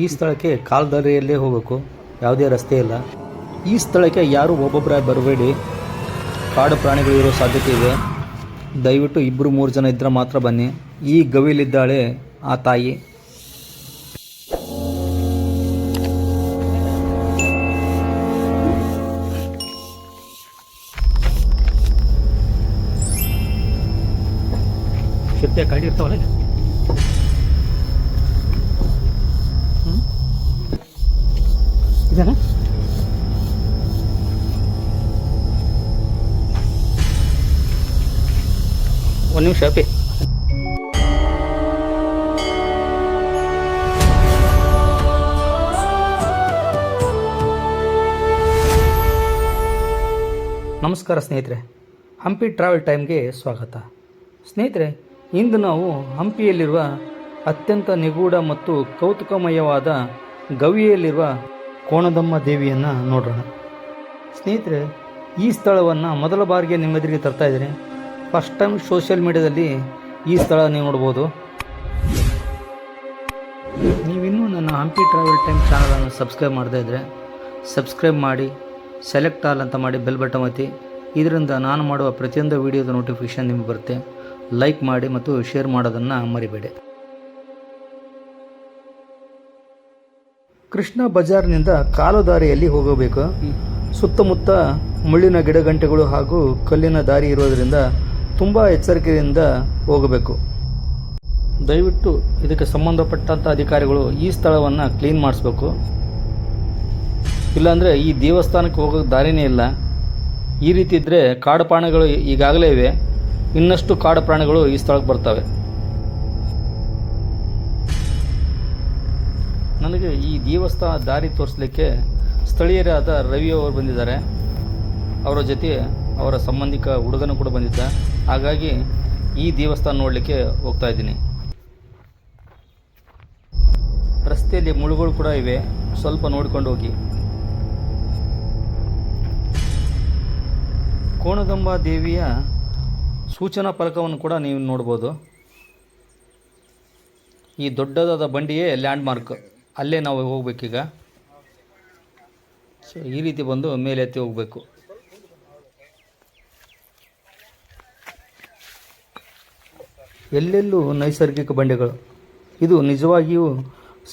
ಈ ಸ್ಥಳಕ್ಕೆ ಕಾಲ್ದಾರಿಯಲ್ಲೇ ಹೋಗಬೇಕು, ಯಾವುದೇ ರಸ್ತೆ ಇಲ್ಲ. ಈ ಸ್ಥಳಕ್ಕೆ ಯಾರು ಒಬ್ಬೊಬ್ಬರಾಗಿ ಬರಬೇಡಿ, ಕಾಡು ಪ್ರಾಣಿಗಳು ಇರೋ ಸಾಧ್ಯತೆ ಇದೆ. ದಯವಿಟ್ಟು 2-3 ಜನ ಇದ್ದರೆ ಮಾತ್ರ ಬನ್ನಿ. ಈ ಗವಿಯಲ್ಲಿದ್ದಾಳೆ ಆ ತಾಯಿ. ಶಿರ್ತೆ ಕಾಡಿ ಇರ್ತಾವಲ್ಲ, ಇದೇನಾ? ಒಂದು ನಿಮಿಷ ಅಪ್ಪಿ. ನಮಸ್ಕಾರ ಸ್ನೇಹಿತರೆ, ಹಂಪಿ ಟ್ರಾವೆಲ್ ಟೈಮ್ಗೆ ಸ್ವಾಗತ. ಸ್ನೇಹಿತರೆ, ಇಂದು ನಾವು ಹಂಪಿಯಲ್ಲಿರುವ ಅತ್ಯಂತ ನಿಗೂಢ ಮತ್ತು ಕೌತುಕಮಯವಾದ ಗವಿಯಲ್ಲಿರುವ ಕೋಣದಮ್ಮ ದೇವಿಯನ್ನು ನೋಡೋಣ. ಸ್ನೇಹಿತರೆ, ಈ ಸ್ಥಳವನ್ನು ಮೊದಲ ಬಾರಿಗೆ ನಿಮ್ಮೆದುರಿಗೆ ತರ್ತಾ ಇದ್ದೀನಿ. ಫಸ್ಟ್ ಟೈಮ್ ಸೋಷಿಯಲ್ ಮೀಡಿಯಾದಲ್ಲಿ ಈ ಸ್ಥಳ ನೀವು ನೋಡ್ಬೋದು. ನೀವಿನ್ನೂ ನನ್ನ ಹಂಪಿ ಟ್ರಾವೆಲ್ ಟೈಮ್ ಚಾನಲನ್ನು ಸಬ್ಸ್ಕ್ರೈಬ್ ಮಾಡದೇ ಇದ್ದರೆ ಸಬ್ಸ್ಕ್ರೈಬ್ ಮಾಡಿ, ಸೆಲೆಕ್ಟ್ ಆಲ್ ಅಂತ ಮಾಡಿ ಬೆಲ್ ಬಟನ್ ಒತ್ತಿ. ಇದರಿಂದ ನಾನು ಮಾಡುವ ಪ್ರತಿಯೊಂದು ವಿಡಿಯೋದ ನೋಟಿಫಿಕೇಷನ್ ನಿಮಗೆ ಬರುತ್ತೆ. ಲೈಕ್ ಮಾಡಿ ಮತ್ತು ಶೇರ್ ಮಾಡೋದನ್ನು ಮರಿಬೇಡಿ. ಕೃಷ್ಣ ಬಜಾರ್ನಿಂದ ಕಾಲುದಾರಿಯಲ್ಲಿ ಹೋಗಬೇಕು. ಸುತ್ತಮುತ್ತ ಮುಳ್ಳಿನ ಗಿಡಗಂಟೆಗಳು ಹಾಗೂ ಕಲ್ಲಿನ ದಾರಿ ಇರೋದರಿಂದ ತುಂಬ ಎಚ್ಚರಿಕೆಯಿಂದ ಹೋಗಬೇಕು. ದಯವಿಟ್ಟು ಇದಕ್ಕೆ ಸಂಬಂಧಪಟ್ಟಂಥ ಅಧಿಕಾರಿಗಳು ಈ ಸ್ಥಳವನ್ನು ಕ್ಲೀನ್ ಮಾಡಿಸ್ಬೇಕು. ಇಲ್ಲಾಂದರೆ ಈ ದೇವಸ್ಥಾನಕ್ಕೆ ಹೋಗೋಕ್ಕೆ ದಾರಿನೇ ಇಲ್ಲ. ಈ ರೀತಿ ಇದ್ದರೆ ಕಾಡು ಪ್ರಾಣಿಗಳು ಈಗಾಗಲೇ ಇವೆ, ಇನ್ನಷ್ಟು ಕಾಡು ಪ್ರಾಣಿಗಳು ಈ ಸ್ಥಳಕ್ಕೆ ಬರ್ತವೆ. ನನಗೆ ಈ ದೇವಸ್ಥಾನ ದಾರಿ ತೋರಿಸಲಿಕ್ಕೆ ಸ್ಥಳೀಯರಾದ ರವಿ ಅವರು ಬಂದಿದ್ದಾರೆ. ಅವರ ಜೊತೆ ಅವರ ಸಂಬಂಧಿಕ ಹುಡುಗನೂ ಕೂಡ ಬಂದಿದ್ದ. ಹಾಗಾಗಿ ಈ ದೇವಸ್ಥಾನ ನೋಡಲಿಕ್ಕೆ ಹೋಗ್ತಾ ಇದ್ದೀನಿ. ರಸ್ತೆಯಲ್ಲಿ ಮುಳುಗಳು ಕೂಡ ಇವೆ, ಸ್ವಲ್ಪ ನೋಡಿಕೊಂಡು ಹೋಗಿ. ಕೋಣದಂಬ ದೇವಿಯ ಸೂಚನಾ ಫಲಕವನ್ನು ಕೂಡ ನೀವು ನೋಡ್ಬೋದು. ಈ ದೊಡ್ಡದಾದ ಬಂಡಿಯೇ ಲ್ಯಾಂಡ್ ಮಾರ್ಕ್, ಅಲ್ಲೇ ನಾವು ಹೋಗ್ಬೇಕೀಗ. ಸೊ ಈ ರೀತಿ ಬಂದು ಮೇಲೆ ಎತ್ತಿ ಹೋಗಬೇಕು. ಎಲ್ಲೆಲ್ಲೂ ನೈಸರ್ಗಿಕ ಬಂಡೆಗಳು. ಇದು ನಿಜವಾಗಿಯೂ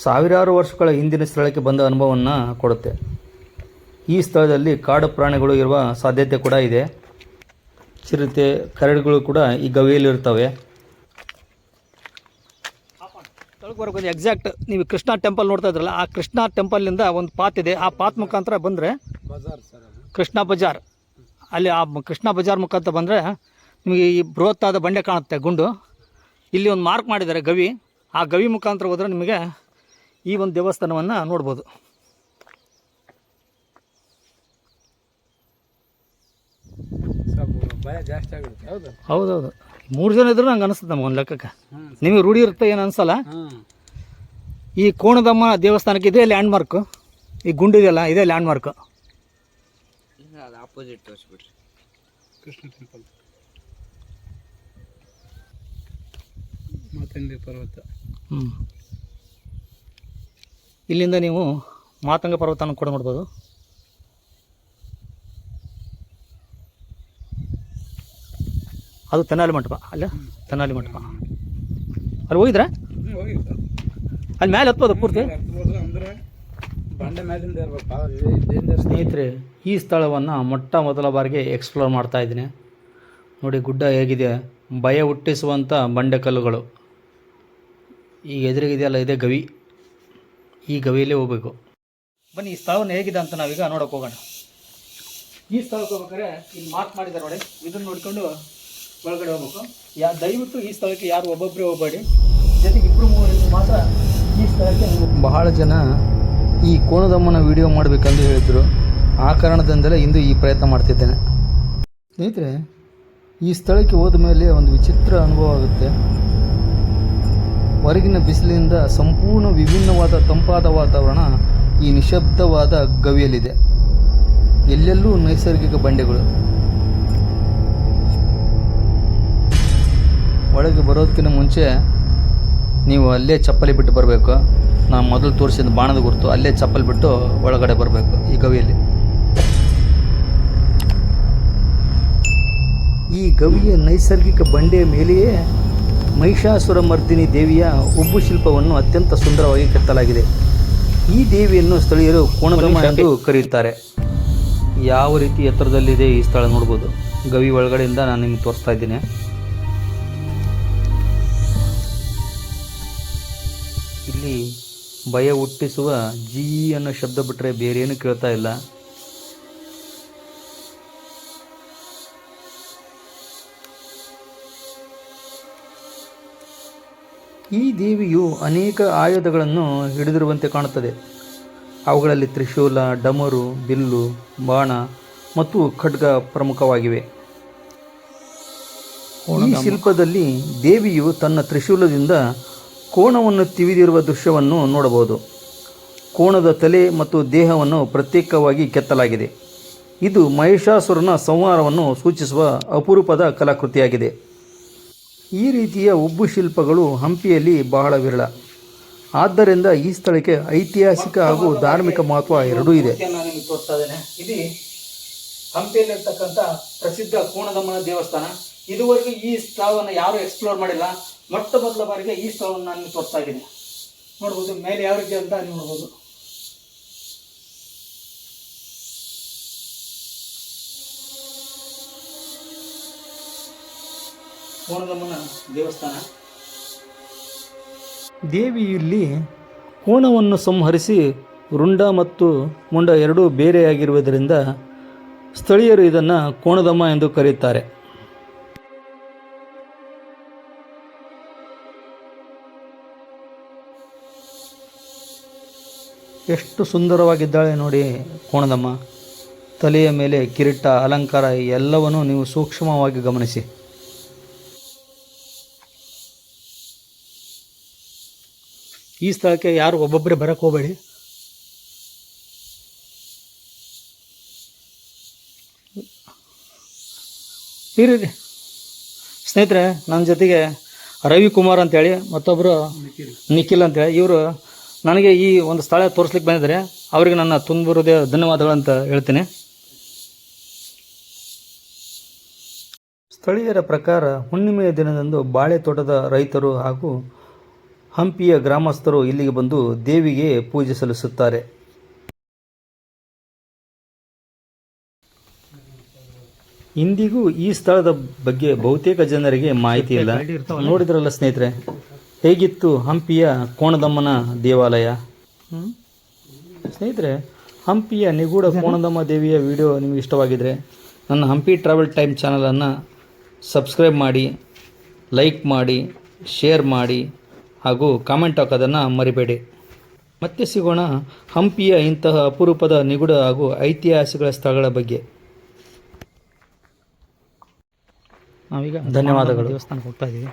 ಸಾವಿರಾರು ವರ್ಷಗಳ ಹಿಂದಿನ ಸ್ಥಳಕ್ಕೆ ಬಂದ ಅನುಭವವನ್ನು ಕೊಡುತ್ತೆ. ಈ ಸ್ಥಳದಲ್ಲಿ ಕಾಡು ಪ್ರಾಣಿಗಳು ಇರುವ ಸಾಧ್ಯತೆ ಕೂಡ ಇದೆ. ಚಿರತೆ, ಕರಡಿಗಳು ಕೂಡ ಈ ಗವಿಯಲ್ಲಿರ್ತವೆ. ಬರೋದು ಎಕ್ಸಾಕ್ಟ್ ನೀವು ಕೃಷ್ಣ ಟೆಂಪಲ್ ನೋಡ್ತಾ ಇದ್ರಲ್ಲ, ಆ ಕೃಷ್ಣ ಟೆಂಪಲ್ನಿಂದ ಒಂದು ಪಾತ್ ಇದೆ. ಆ ಪಾತ್ ಮುಖಾಂತರ ಬಂದರೆ ಕೃಷ್ಣ ಬಜಾರ್, ಅಲ್ಲಿ ಆ ಕೃಷ್ಣ ಬಜಾರ್ ಮುಖಾಂತರ ಬಂದರೆ ನಿಮಗೆ ಈ ಬೃಹತ್ತಾದ ಬಂಡೆ ಕಾಣುತ್ತೆ, ಗುಂಡು. ಇಲ್ಲಿ ಒಂದು ಮಾರ್ಕ್ ಮಾಡಿದ್ದಾರೆ ಗವಿ. ಆ ಗವಿ ಮುಖಾಂತರ ಹೋದರೆ ನಿಮಗೆ ಈ ಒಂದು ದೇವಸ್ಥಾನವನ್ನು ನೋಡ್ಬೋದು. ಜಾಸ್ತಿ ಆಗುತ್ತೆ. ಹೌದೌದು, 3 ಜನ ಇದ್ರೂ ನಂಗೆ ಅನಿಸ್ತದೆ ನಮ್ಗೆ ಒಂದು ಲೆಕ್ಕಕ್ಕೆ. ನಿಮಗೆ ರೂಢಿ ಇರುತ್ತೆ, ಏನು ಅನಿಸಲ್ಲ. ಈ ಕೋಣದಮ್ಮ ದೇವಸ್ಥಾನಕ್ಕೆ ಇದೇ ಲ್ಯಾಂಡ್ ಮಾರ್ಕು. ಈ ಗುಂಡಿದೆಯಲ್ಲ, ಇದೇ ಲ್ಯಾಂಡ್ ಮಾರ್ಕು. ಆಪೋಸಿಟ್ ತೋರಿಸ್ಬಿಡ್ರಿ, ಕೃಷ್ಣ ಟೆಂಪಲ್, ಮಾತಂಗಿ ಪರ್ವತ. ಇಲ್ಲಿಂದ ನೀವು ಮಾತಂಗ ಪರ್ವತನ ಕೂಡ ನೋಡ್ಬೋದು. ಅದು ತೆನಾಲಿ ಮಂಟಪ, ಅಲ್ಲ ತೆನಾಲಿ ಮಂಟಪ. ಅಲ್ಲಿ ಹೋಗಿದ್ರೆ ಅಲ್ಲಿ ಮೇಲೆ ಹತ್ಬೋದು ಪೂರ್ತಿ. ಸ್ನೇಹಿತರೆ, ಈ ಸ್ಥಳವನ್ನು ಮೊಟ್ಟ ಮೊದಲ ಬಾರಿಗೆ ಎಕ್ಸ್ಪ್ಲೋರ್ ಮಾಡ್ತಾ ಇದ್ದೀನಿ. ನೋಡಿ ಗುಡ್ಡ ಹೇಗಿದೆ, ಭಯ ಹುಟ್ಟಿಸುವಂಥ ಬಂಡೆಕಲ್ಲುಗಳು. ಈಗ ಎದುರಿಗಿದೆಯಲ್ಲ, ಇದೇ ಗವಿ. ಈ ಗವಿಯಲ್ಲೇ ಹೋಗಬೇಕು. ಬನ್ನಿ, ಈ ಸ್ಥಳವನ್ನು ಹೇಗಿದೆ ಅಂತ ನಾವೀಗ ನೋಡೋಕೆ ಹೋಗೋಣ. ಈ ಸ್ಥಳಕ್ಕೆ ಹೋಗ್ಬೇಕಾದ್ರೆ ಇಲ್ಲಿ ಮಾರ್ಕ್ ಮಾಡಿದ್ದಾರೆ ನೋಡಿ, ಇದನ್ನು ನೋಡಿಕೊಂಡು ಒಳಗಡೆ ಹೋಗ್ಬೇಕು. ದಯವಿಟ್ಟು ಈ ಸ್ಥಳಕ್ಕೆ ಯಾರು ಒಬ್ಬೊಬ್ಬರೇ ಹೋಗಬೇಡಿ, ಜೊತೆಗೆ 2-3 ಮಾತ್ರ ಈ ಸ್ಥಳಕ್ಕೆ. ಬಹಳ ಜನ ಈ ಕೋಣದಮ್ಮನ ವಿಡಿಯೋ ಮಾಡಬೇಕಂದು ಹೇಳಿದರು. ಆ ಕಾರಣದಿಂದಲೇ ಇಂದು ಈ ಪ್ರಯತ್ನ ಮಾಡ್ತಿದ್ದೇನೆ. ಸ್ನೇಹಿತರೆ, ಈ ಸ್ಥಳಕ್ಕೆ ಹೋದ ಮೇಲೆ ಒಂದು ವಿಚಿತ್ರ ಅನುಭವ ಆಗುತ್ತೆ. ಹೊರಗಿನ ಬಿಸಿಲಿನಿಂದ ಸಂಪೂರ್ಣ ವಿಭಿನ್ನವಾದ ತಂಪಾದ ವಾತಾವರಣ ಈ ನಿಶಬ್ದವಾದ ಗವಿಯಲ್ಲಿದೆ. ಎಲ್ಲೆಲ್ಲೂ ನೈಸರ್ಗಿಕ ಬಂಡೆಗಳು. ಒಳಗೆ ಬರೋದಕ್ಕಿಂತ ಮುಂಚೆ ನೀವು ಅಲ್ಲೇ ಚಪ್ಪಲಿ ಬಿಟ್ಟು ಬರಬೇಕು. ನಾನು ಮೊದಲು ತೋರಿಸಿದ ಬಾಣದ ಗುರುತು, ಅಲ್ಲೇ ಚಪ್ಪಲ್ ಬಿಟ್ಟು ಒಳಗಡೆ ಬರಬೇಕು ಈ ಗವಿಯಲ್ಲಿ. ಈ ಗವಿಯ ನೈಸರ್ಗಿಕ ಬಂಡೆಯ ಮೇಲೆಯೇ ಮಹಿಷಾಸುರ ಮರ್ದಿನಿ ದೇವಿಯ ಉಬ್ಬು ಶಿಲ್ಪವನ್ನು ಅತ್ಯಂತ ಸುಂದರವಾಗಿ ಕೆತ್ತಲಾಗಿದೆ. ಈ ದೇವಿಯನ್ನು ಸ್ಥಳೀಯರು ಕೋಣದಮ್ಮ ಎಂದು ಕರೆಯುತ್ತಾರೆ. ಯಾವ ರೀತಿ ಎತ್ತರದಲ್ಲಿದೆ ಈ ಸ್ಥಳ ನೋಡ್ಬೋದು. ಗವಿ ಒಳಗಡೆಯಿಂದ ನಾನು ನಿಮಗೆ ತೋರಿಸ್ತಾ ಇದ್ದೀನಿ. ಇಲ್ಲಿ ಭಯ ಹುಟ್ಟಿಸುವ ಜೀ ಅನ್ನೋ ಶಬ್ದ ಬಿಟ್ಟರೆ ಬೇರೇನು ಕೇಳ್ತಾ ಇಲ್ಲ. ಈ ದೇವಿಯು ಅನೇಕ ಆಯುಧಗಳನ್ನು ಹಿಡಿದಿರುವಂತೆ ಕಾಣುತ್ತದೆ. ಅವುಗಳಲ್ಲಿ ತ್ರಿಶೂಲ, ಡಮರು, ಬಿಲ್ಲು, ಬಾಣ ಮತ್ತು ಖಡ್ಗ ಪ್ರಮುಖವಾಗಿವೆ. ಈ ಶಿಲ್ಪದಲ್ಲಿ ದೇವಿಯು ತನ್ನ ತ್ರಿಶೂಲದಿಂದ ಕೋಣವನ್ನು ತಿವಿದಿರುವ ದೃಶ್ಯವನ್ನು ನೋಡಬಹುದು. ಕೋಣದ ತಲೆ ಮತ್ತು ದೇಹವನ್ನು ಪ್ರತ್ಯೇಕವಾಗಿ ಕೆತ್ತಲಾಗಿದೆ. ಇದು ಮಹಿಷಾಸುರನ ಸಂಹಾರವನ್ನು ಸೂಚಿಸುವ ಅಪರೂಪದ ಕಲಾಕೃತಿಯಾಗಿದೆ. ಈ ರೀತಿಯ ಉಬ್ಬು ಶಿಲ್ಪಗಳು ಹಂಪಿಯಲ್ಲಿ ಬಹಳ ವಿರಳ. ಆದ್ದರಿಂದ ಈ ಸ್ಥಳಕ್ಕೆ ಐತಿಹಾಸಿಕ ಹಾಗೂ ಧಾರ್ಮಿಕ ಮಹತ್ವ ಎರಡೂ ಇದೆ. ನಾನು ನಿಮಗೆ ತೋರಿಸ್ತಾ ಇದ್ದೇನೆ. ಇದು ಹಂಪಿಯಲ್ಲಿರ್ತಕ್ಕಂಥ ಪ್ರಸಿದ್ಧ ಕೋಣದಮ್ಮನ ದೇವಸ್ಥಾನ. ಇದುವರೆಗೂ ಈ ಸ್ಥಳವನ್ನು ಯಾರು ಎಕ್ಸ್ಪ್ಲೋರ್ ಮಾಡಿಲ್ಲ. ಮೊಟ್ಟ ಮೊದಲ ಬಾರಿಗೆ ಈ ಸ್ಥಳವನ್ನು ನಾನು ನಿಮಗೆ ತೋರಿಸ್ತಾ ಇದ್ದೀನಿ. ನೋಡ್ಬೋದು ಮೇಲೆ ಯಾವ ರೀತಿ ಅಂತ ನೀವು ನೋಡ್ಬೋದು. ಕೋಣದಮ್ಮನ ದೇವಸ್ಥಾನ. ದೇವಿ ಇಲ್ಲಿ ಕೋಣವನ್ನು ಸಂಹರಿಸಿ ರುಂಡ ಮತ್ತು ಮುಂಡ ಎರಡೂ ಬೇರೆಯಾಗಿರುವುದರಿಂದ ಸ್ಥಳೀಯರು ಇದನ್ನು ಕೋಣದಮ್ಮ ಎಂದು ಕರೆಯುತ್ತಾರೆ. ಎಷ್ಟು ಸುಂದರವಾಗಿದ್ದಾಳೆ ನೋಡಿ ಕೋಣದಮ್ಮ. ತಲೆಯ ಮೇಲೆ ಕಿರೀಟ, ಅಲಂಕಾರ ಎಲ್ಲವನ್ನೂ ನೀವು ಸೂಕ್ಷ್ಮವಾಗಿ ಗಮನಿಸಿ. ಈ ಸ್ಥಳಕ್ಕೆ ಯಾರು ಒಬ್ಬೊಬ್ಬರೇ ಬರಕ್ಕೆ ಹೋಗಬೇಡಿ. ಇರಿ ಸ್ನೇಹಿತರೆ, ನನ್ನ ಜೊತೆಗೆ ರವಿಕುಮಾರ್ ಅಂತೇಳಿ ಮತ್ತೊಬ್ಬರು ನಿಖಿಲ್ ಅಂತೇಳಿ, ಇವರು ನನಗೆ ಈ ಒಂದು ಸ್ಥಳ ತೋರಿಸ್ಲಿಕ್ಕೆ ಬಂದಿದ್ದಾರೆ. ಅವರಿಗೆ ನನ್ನ ತುಂಬ ಹೃದಯ ಧನ್ಯವಾದಗಳಂತ ಹೇಳ್ತೀನಿ. ಸ್ಥಳೀಯರ ಪ್ರಕಾರ ಹುಣ್ಣಿಮೆಯ ದಿನದಂದು ಬಾಳೆ ತೋಟದ ರೈತರು ಹಾಗೂ ಹಂಪಿಯ ಗ್ರಾಮಸ್ಥರು ಇಲ್ಲಿಗೆ ಬಂದು ದೇವಿಗೆ ಪೂಜೆ ಸಲ್ಲಿಸುತ್ತಾರೆ. ಇಂದಿಗೂ ಈ ಸ್ಥಳದ ಬಗ್ಗೆ ಬಹುತೇಕ ಜನರಿಗೆ ಮಾಹಿತಿ ಇಲ್ಲ. ನೋಡಿದ್ರಲ್ಲ ಸ್ನೇಹಿತರೆ, ಹೇಗಿತ್ತು ಹಂಪಿಯ ಕೋಣದಮ್ಮನ ದೇವಾಲಯ. ಸ್ನೇಹಿತರೆ, ಹಂಪಿಯ ನಿಗೂಢ ಕೋಣದಮ್ಮ ದೇವಿಯ ವಿಡಿಯೋ ನಿಮಗೆ ಇಷ್ಟವಾಗಿದ್ದರೆ ನನ್ನ ಹಂಪಿ ಟ್ರಾವೆಲ್ ಟೈಮ್ ಚಾನಲನ್ನು ಸಬ್ಸ್ಕ್ರೈಬ್ ಮಾಡಿ, ಲೈಕ್ ಮಾಡಿ, ಶೇರ್ ಮಾಡಿ ಹಾಗೂ ಕಾಮೆಂಟ್ ಹಾಕೋದನ್ನು ಮರಿಬೇಡಿ. ಮತ್ತೆ ಸಿಗೋಣ ಹಂಪಿಯ ಇಂತಹ ಅಪರೂಪದ ನಿಗೂಢ ಹಾಗೂ ಐತಿಹಾಸಿಕ ಸ್ಥಳಗಳ ಬಗ್ಗೆ. ನಾವೀಗ ಧನ್ಯವಾದಗಳು. ದೇವಸ್ಥಾನಕ್ಕೆ ಹೋಗ್ತಾ ಇದ್ದೀವಿ.